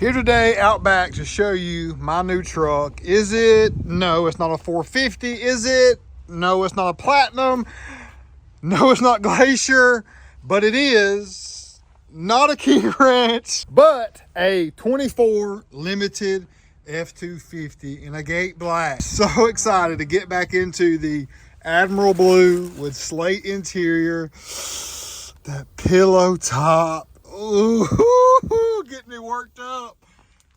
Here today out back to show you my new truck. Is it? No, it's not a 450. Is it? No, it's not a Platinum. No, it's not Glacier, but it is not a King Ranch, but a 24 limited F250 in a gate black. So excited to get back into the Admiral Blue with slate interior, that pillow top. Ooh, getting me worked up.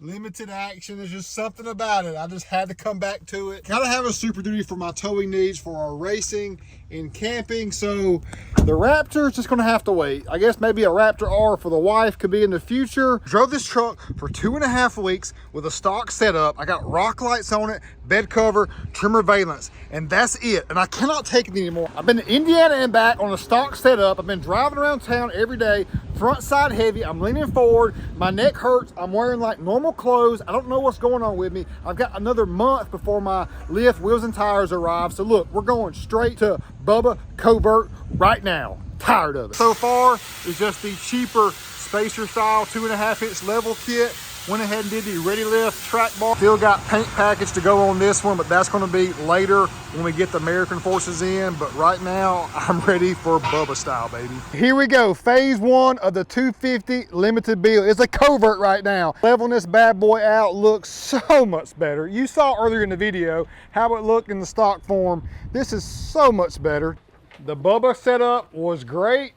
Limited action, there's just something about it. I just had to come back to it. Gotta have a Super Duty for my towing needs for our racing and camping. So the Raptor is just gonna have to wait. I guess maybe a Raptor R for the wife could be in the future. Drove this truck for 2.5 weeks with a stock setup. I got rock lights on it, bed cover, trimmer valence, and that's it. And I cannot take it anymore. I've been to Indiana and back on a stock setup. I've been driving around town every day, front side heavy. I'm leaning forward, my neck hurts. I'm wearing like normal clothes. I don't know what's going on with me. I've got another month before my lift, wheels, and tires arrive. So look, we're going straight to Bubba Covert right now. Tired of it. So far, it's just the cheaper Spacer style 2.5-inch level kit. Went ahead and did the Ready Lift track bar. Still got paint package to go on this one, but that's gonna be later when we get the American Forces in. But right now, I'm ready for Bubba style, baby. Here we go, phase 1 of the 250 limited build. It's a Covert right now. Leveling this bad boy out looks so much better. You saw earlier in the video how it looked in the stock form. This is so much better. The Bubba setup was great,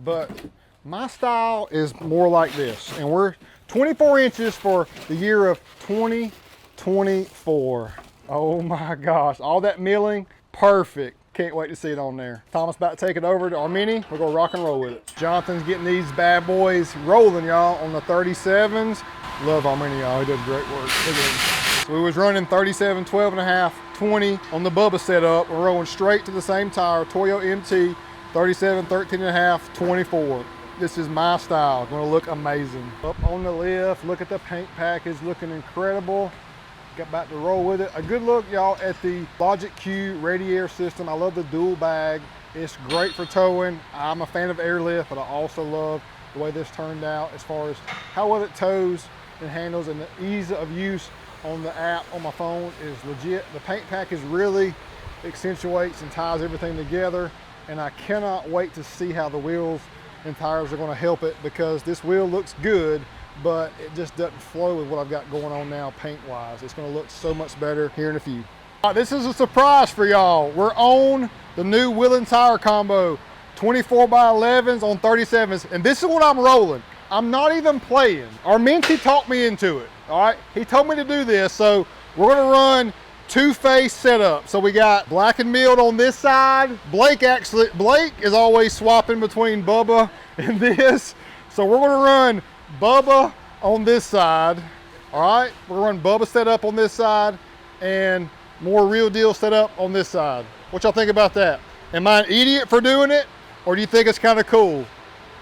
but my style is more like this. And we're 24 inches for the year of 2024. Oh my gosh, all that milling, perfect. Can't wait to see it on there. Thomas about to take it over to our Mini. We're gonna rock and roll with it. Jonathan's getting these bad boys rolling, y'all, on the 37s. Love our Mini, y'all, he does great work. Look at him. So we was running 37, 12.5, 20 on the Bubba setup. We're rolling straight to the same tire, Toyo MT, 37, 13.5, 24. This is my style, gonna look amazing. Up on the lift, look at the paint package, looking incredible. Got back to roll with it. A good look, y'all, at the Logic Q radiator system. I love the dual bag. It's great for towing. I'm a fan of airlift, but I also love the way this turned out as far as how well it tows and handles, and the ease of use on the app on my phone is legit. The paint package really accentuates and ties everything together, and I cannot wait to see how the wheels and tires are going to help it, because this wheel looks good, but it just doesn't flow with what I've got going on now paint wise. It's going to look so much better here in a few. This is a surprise for y'all. We're on the new wheel and tire combo, 24x11s on 37s, and this is what I'm rolling. I'm not even playing. Our Minty talked me into it. All right, he told me to do this, so we're going to run two-phase setup. So we got black and milled on this side. Blake is always swapping between Bubba and this. So we're gonna run Bubba on this side. All right, we're gonna run Bubba setup on this side and more Real Deal setup on this side. What y'all think about that? Am I an idiot for doing it, or do you think it's kind of cool?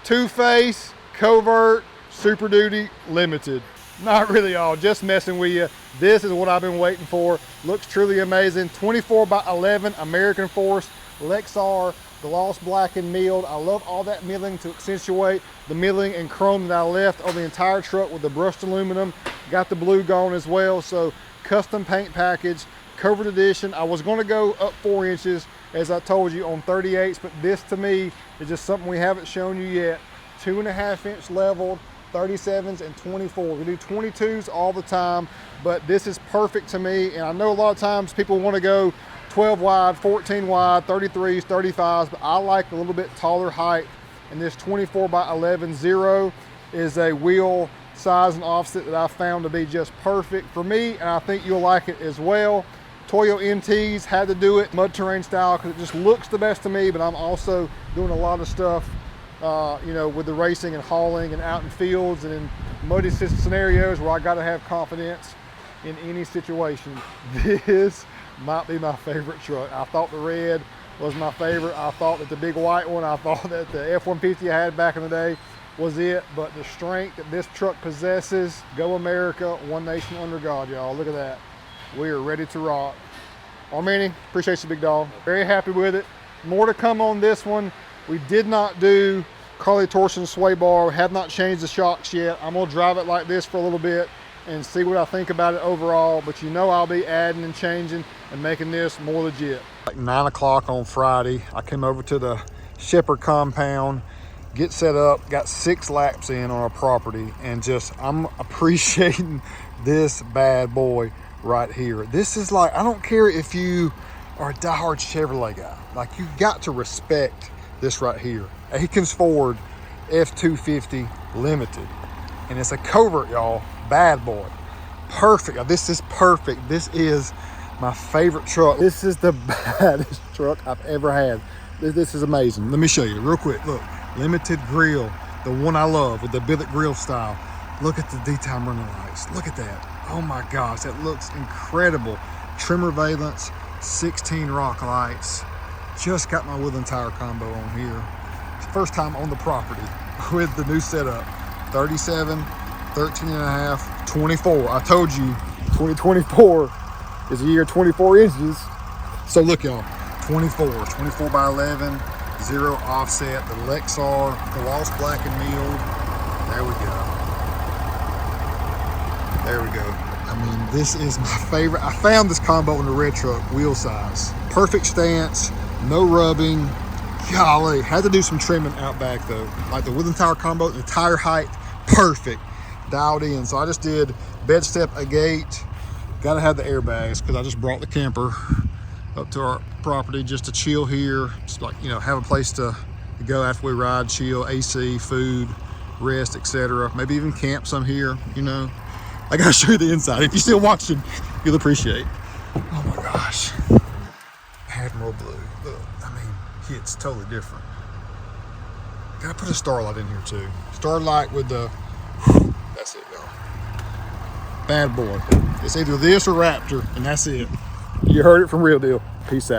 Two-phase, Covert, Super Duty, limited. Not really, y'all, just messing with you. This is what I've been waiting for. Looks truly amazing. 24x11 American Force Lexar gloss black and milled. I love all that milling to accentuate the milling and chrome that I left on the entire truck with the brushed aluminum. Got the blue gone as well. So custom paint package, covered edition. I was going to go up 4 inches as I told you on 38s, but this to me is just something we haven't shown you yet. 2.5-inch leveled 37s and 24. We do 22s all the time, but this is perfect to me. And I know a lot of times people want to go 12 wide, 14 wide, 33s, 35s, but I like a little bit taller height. And this 24x11 Zero is a wheel size and offset that I found to be just perfect for me, and I think you'll like it as well. Toyo MTs had to do it mud terrain style because it just looks the best to me, but I'm also doing a lot of stuff you know, with the racing and hauling and out in fields and in muddy scenarios where I got to have confidence in any situation. This might be my favorite truck. I thought the red was my favorite. I thought that the big white one, I thought that the F-150 I had back in the day was it, but the strength that this truck possesses, go America, one nation under God, y'all. Look at that. We are ready to rock. Armani, appreciate you, big dog. Very happy with it. More to come on this one. We did not do Carly torsion sway bar. Have not changed the shocks yet. I'm gonna drive it like this for a little bit and see what I think about it overall, but you know I'll be adding and changing and making this more legit. Like 9 o'clock on Friday, I came over to the Nsheppard compound, get set up, got 6 laps in on our property, and just, I'm appreciating this bad boy right here. This is like, I don't care if you are a diehard Chevrolet guy, like you got to respect this right here. Akins Ford F250 Limited. And it's a covert, y'all. Bad boy. Perfect. This is perfect. This is my favorite truck. This is the baddest truck I've ever had. This is amazing. Let me show you real quick. Look, limited grill, the one I love with the billet grill style. Look at the daytime running lights. Look at that. Oh my gosh, that looks incredible. Trimmer valence, 16 rock lights. Just got my wheel and tire combo on here. First time on the property with the new setup. 37, 13 and a half, 24. I told you 2024 is a year 24 inches. So look y'all, 24 by 11, 0 offset, the Lexar, gloss black and milled. There we go. There we go. I mean, this is my favorite. I found this combo in the red truck, wheel size. Perfect stance, no rubbing. Golly, had to do some trimming out back though. Like the wheel and tire combo, the tire height, perfect, dialed in. So I just did bed step, a gate. Gotta have the airbags because I just brought the camper up to our property just to chill here. Just like, you know, have a place to go after we ride, chill, AC, food, rest, etc. Maybe even camp some here, you know. I gotta show you the inside. If you're still watching, you'll appreciate. Oh my gosh. Admiral blue. Look, I mean, it's totally different. Gotta put a starlight in here too. Starlight with the, that's it, y'all. Bad boy. It's either this or Raptor, and that's it. You heard it from Real Deal. Peace out.